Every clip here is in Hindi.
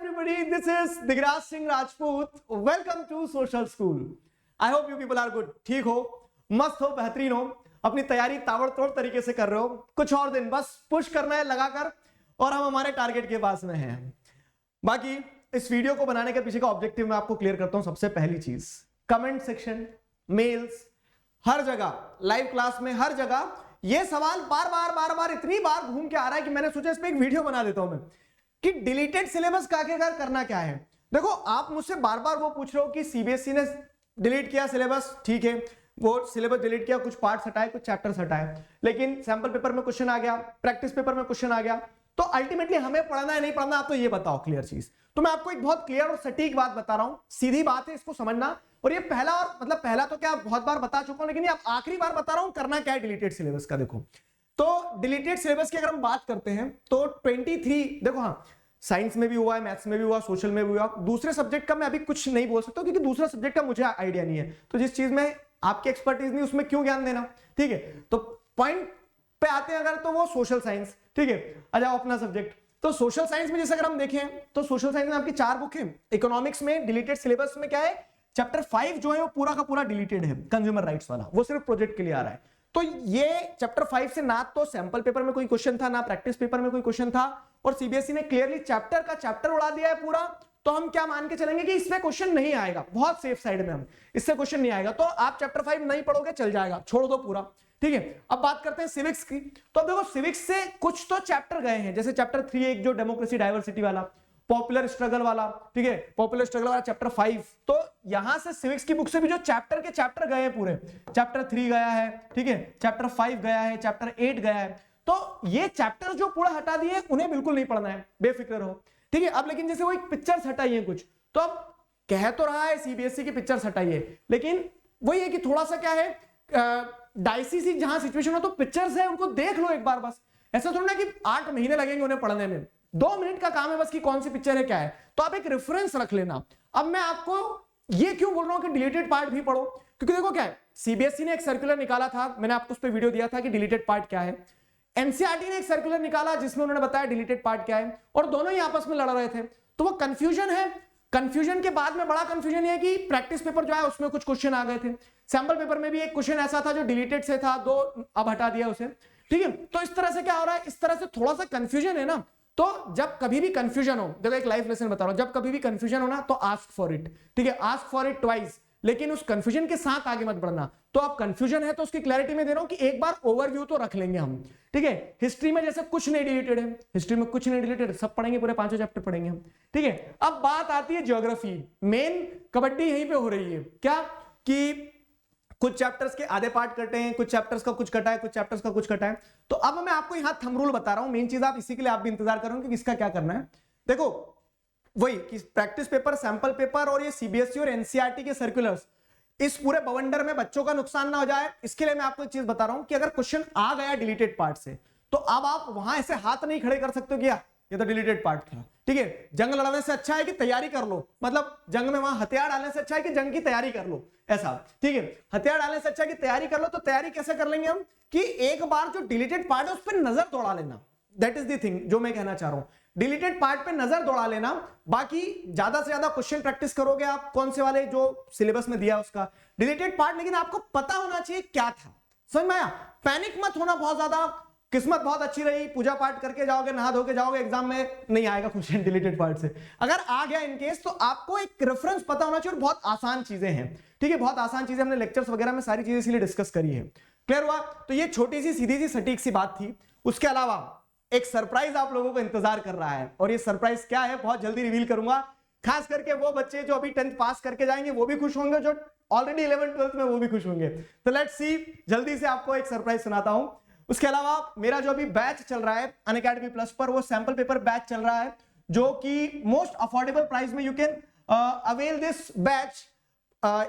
everybody, this is Digraj Singh Rajput. Welcome to Social School. I hope you people are good. ठीक हो, मस्त हो, बेहतरीन हो, अपनी तैयारी ताबड़तोड़ तरीके से कर रहे हो. कुछ और दिन बस पुश करना है लगाकर और हम हमारे टारगेट के पास में हैं. बाकी इस वीडियो को बनाने के पीछे का ऑब्जेक्टिव मैं आपको क्लियर करता हूं. सबसे पहली चीज, कमेंट सेक्शन, मेल्स, हर जगह, लाइव क्लास में हर जगह ये सवाल बार बार इतनी बार घूम के आ रहा है कि मैंने सोचा इस पे एक वीडियो बना देता हूं मैं, कि डिलीटेड सिलेबस का आखिरकार करना क्या है. देखो, आप मुझसे बार बार वो पूछ रहे हो कि सीबीएसई ने डिलीट किया सिलेबस, ठीक है, वो सिलेबस डिलीट किया, कुछ पार्ट्स हटाए, कुछ चैप्टर्स हटाए, लेकिन सैंपल पेपर में क्वेश्चन आ गया, प्रैक्टिस पेपर में क्वेश्चन आ गया, तो अल्टीमेटली हमें पढ़ना है नहीं पढ़ना, आप तो ये बताओ क्लियर चीज. तो मैं आपको एक बहुत क्लियर और सटीक बात बता रहा हूं, सीधी बात है, इसको समझना. और ये पहला, और मतलब पहला तो क्या बहुत बार बता चुका हूं, लेकिन ये आखिरी बार बता रहा हूं करना क्या है डिलीटेड सिलेबस का. देखो, तो डिलीटेड सिलेबस की अगर हम बात करते हैं तो 23, देखो हाँ, साइंस में भी हुआ है, मैथ्स में भी हुआ, सोशल में भी हुआ. दूसरे सब्जेक्ट का मैं अभी कुछ नहीं बोल सकता क्योंकि दूसरा सब्जेक्ट का मुझे आइडिया नहीं है, तो जिस चीज में आपकी एक्सपर्टीज नहीं उसमें क्यों ज्ञान देना. ठीक है, तो पॉइंट पे आते हैं अगर, तो वो सोशल साइंस. ठीक है, आ जाओ अपना सब्जेक्ट. तो सोशल साइंस में जैसे अगर हम देखें तो सोशल साइंस में आपकी 4 बुक है. इकोनॉमिक्स में डिलीटेड सिलेबस में क्या है, चैप्टर 5 जो है वो पूरा का पूरा डिलीटेड है, कंज्यूमर राइट्स वाला, वो सिर्फ प्रोजेक्ट के लिए आ रहा है. तो ये चैप्टर 5 से ना तो सैंपल पेपर में कोई क्वेश्चन था, ना प्रैक्टिस पेपर में कोई क्वेश्चन था, और सीबीएसई ने क्लियरली चैप्टर का चैप्टर उड़ा दिया है पूरा. तो हम क्या मान के चलेंगे कि इसमें क्वेश्चन नहीं आएगा, बहुत सेफ साइड में हम, इससे क्वेश्चन नहीं आएगा. तो आप चैप्टर 5 नहीं पढ़ोगे चल जाएगा, छोड़ दो पूरा. ठीक है, अब बात करते हैं सिविक्स की. तो अब देखो, सिविक्स से कुछ तो चैप्टर गए हैं, जैसे चैप्टर 3 एक जो डेमोक्रेसी डाइवर्सिटी वाला, पॉपुलर स्ट्रगल वाला, ठीक है, पॉपुलर स्ट्रगल वाला चैप्टर 5. तो यहां से सिविक्स की बुक से भी जो चैप्टर के चैप्टर गए हैं पूरे, चैप्टर 3 गया है, ठीक है, चैप्टर 5 गया है, चैप्टर 8 गया है. तो ये चैप्टर जो पूरा हटा दिए उन्हें बिल्कुल नहीं पढ़ना है, बेफिक्र रहो. ठीक है, अब लेकिन जैसे वो एक पिक्चर्स हटाइए कुछ, तो अब कह तो रहा है सीबीएसई की पिक्चर्स हटाइए, लेकिन वही है कि थोड़ा सा क्या है, डाइसी सी जहां सिचुएशन हो, तो पिक्चर्स है उनको देख लो एक बार बस. ऐसा थोड़ा ना कि 8 महीने लगेंगे उन्हें पढ़ने में, 2 मिनट का काम है बस कि कौन सी पिक्चर है क्या है. तो आप एक रेफरेंस रख लेना. अब मैं आपको ये क्यों बोल रहा हूं कि डिलीटेड पार्ट भी पढ़ो, क्योंकि देखो क्या है, सीबीएसई ने एक सर्कुलर निकाला था, मैंने आपको उस पर वीडियो दिया था कि डिलीटेड पार्ट क्या है. एनसीईआरटी ने एक सर्कुलर निकाला जिसमें उन्होंने बताया डिलीटेड पार्ट क्या है, और दोनों ही आपस में लड़ रहे थे. तो वो कंफ्यूजन है. कंफ्यूजन के बाद में बड़ा कंफ्यूजन ये है कि प्रैक्टिस पेपर जो है उसमें कुछ क्वेश्चन आ गए थे, सैंपल पेपर में भी एक क्वेश्चन ऐसा था जो डिलीटेड से था, 2 अब हटा दिया उसे. ठीक है, तो इस तरह से क्या हो रहा है, इस तरह से थोड़ा सा कंफ्यूजन है ना. तो जब कभी भी कंफ्यूजन हो, देखो एक लाइफ लेसन बता रहा हूं, जब कभी भी कंफ्यूजन हो ना तो आस्क फॉर इट. ठीक है, आस्क फॉर इट ट्वाइस, लेकिन उस कंफ्यूजन के साथ आगे मत बढ़ना. तो अब कंफ्यूजन है तो उसकी क्लैरिटी में दे रहा हूं कि एक बार ओवरव्यू तो रख लेंगे हम. ठीक है, हिस्ट्री में जैसे कुछ नहीं डिलीटेड है, हिस्ट्री में कुछ नहीं डिलीटेड, सब पढ़ेंगे, पूरे 5 चैप्टर पढ़ेंगे हम. ठीक है, अब बात आती है ज्योग्राफी. मेन कबड्डी यहीं पे हो रही है, क्या कि कुछ चैप्टर्स के आधे पार्ट कटे हैं, कुछ चैप्टर्स का कुछ कटा है, कुछ चैप्टर्स का कुछ कटा है. तो अब मैं आपको यहां थंब रूल बता रहा हूं, मेन चीज आप इसी के लिए आप भी इंतजार करोगे कि इसका क्या करना है. देखो, वही कि प्रैक्टिस पेपर, सैंपल पेपर और ये सीबीएसई और एनसीईआरटी के सर्कुलर्स, इस पूरे बवंडर में बच्चों का नुकसान ना हो जाए, इसके लिए मैं आपको एक चीज बता रहा हूं कि अगर क्वेश्चन आ गया डिलीटेड पार्ट से, तो अब आप वहां ऐसे हाथ नहीं खड़े कर सकते कि ये तो डिलीटेड पार्ट था. ठीक है, जंग लड़ने से अच्छा है कि तैयारी कर लो, मतलब जंग में वहां हथियार डालने से अच्छा है कि जंग की तैयारी कर लो, ऐसा. ठीक है, हथियार डालने से अच्छा है कि तैयारी कर लो. तो तैयारी कैसे कर लेंगे हम, कि एक बार जो डिलीटेड पार्ट है उस पर नजर दौड़ा लेना. दैट इज द थिंग जो मैं कहना चाह रहा हूं, डिलीटेड पार्ट पे नजर दौड़ा लेना. बाकी ज्यादा से ज्यादा क्वेश्चन प्रैक्टिस करोगे आप कौन से वाले जो सिलेबस में दिया उसका डिलीटेड पार्ट, लेकिन आपको पता होना चाहिए क्या था. समझ में आया? पैनिक मत होना बहुत ज्यादा. किस्मत बहुत अच्छी रही, पूजा पाठ करके जाओगे, नहा धो के जाओगे, एग्जाम में नहीं आएगा क्वेश्चन डिलीटेड पार्ट से. अगर आ गया इनकेस, तो आपको एक रेफरेंस पता होना चाहिए, और बहुत आसान चीजें हैं. ठीक है, बहुत आसान चीजें, हमने लेक्चर्स वगैरह में सारी चीजें इसलिए डिस्कस करी है. क्लियर हुआ? तो ये छोटी सी सीधी सी सटीक सी बात थी. उसके अलावा एक सरप्राइज आप लोगों को इंतजार कर रहा है, और ये सरप्राइज क्या है बहुत जल्दी रिवील करूंगा. खास करके वो बच्चे जो अभी 10th पास करके जाएंगे वो भी खुश होंगे, जो ऑलरेडी 11th 12th में वो भी खुश होंगे. तो लेट्स सी, जल्दी से आपको एक सरप्राइज सुनाता हूं. उसके अलावा मेरा जो अभी बैच चल रहा है अनअकैडमी प्लस पर, वो सैंपल पेपर बैच चल रहा है, जो कि मोस्ट अफोर्डेबल प्राइस में you can avail this batch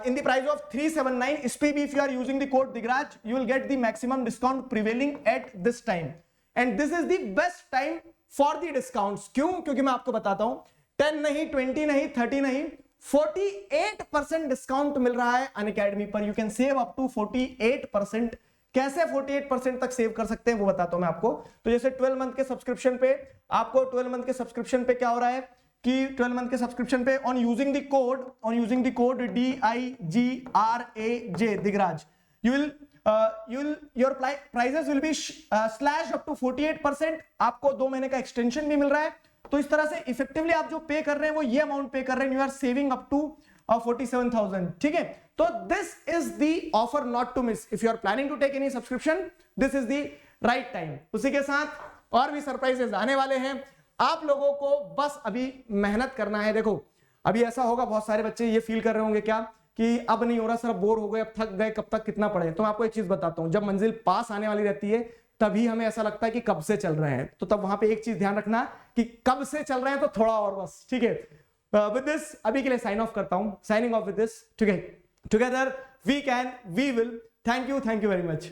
in the price of 379. इस पे भी if you are using the code Digraj, you will get the maximum discount prevailing at this time, and this is the best time for the discounts. क्यों? क्योंकि मैं आपको बताता हूं, 10 नहीं, 20 नहीं, 30 नहीं, 48% डिस्काउंट मिल रहा है अनअकैडमी पर. You can save up to 48%. कैसे 48% तक सेव कर सकते हैं वो बताता हूं मैं आपको. तो जैसे 12 मंथ के सब्सक्रिप्शन पे, आपको 12 मंथ के सब्सक्रिप्शन पे क्या हो रहा है कि 12 मंथ के सब्सक्रिप्शन पे on using the code DIGRAJ Digraj your prices will be slashed up to 48%. आपको 2 महीने का एक्सटेंशन भी मिल रहा है। तो इस तरह से इफेक्टिवली आप जो पे कर रहे हैं वो ये अमाउंट पे कर रहे हैं, you are saving up to 47,000। ठीक है, तो this is the offer not to miss. If you are planning to take any subscription, this is the right time. उसी के साथ और भी सरप्राइजेस आने वाले हैं। आप लोगों को बस अभी मेहनत करना है। देखो अभी ऐसा होगा, बहुत सारे बच्चे ये फील कर रहे होंगे क्या कि अब नहीं हो रहा सर, बोर हो गए, अब थक गए, कब तक कितना पढ़े। तो मैं आपको एक चीज बताता हूं, जब मंजिल पास आने वाली रहती है तभी हमें ऐसा लगता है कि कब से चल रहे हैं। तो तब वहां पे एक चीज ध्यान रखना कि कब से चल रहे हैं, तो थोड़ा और बस। ठीक है, विद दिस अभी के लिए साइन ऑफ करता हूं, साइनिंग ऑफ विद दिस। ठीक है, together we can, we will. Thank you very much.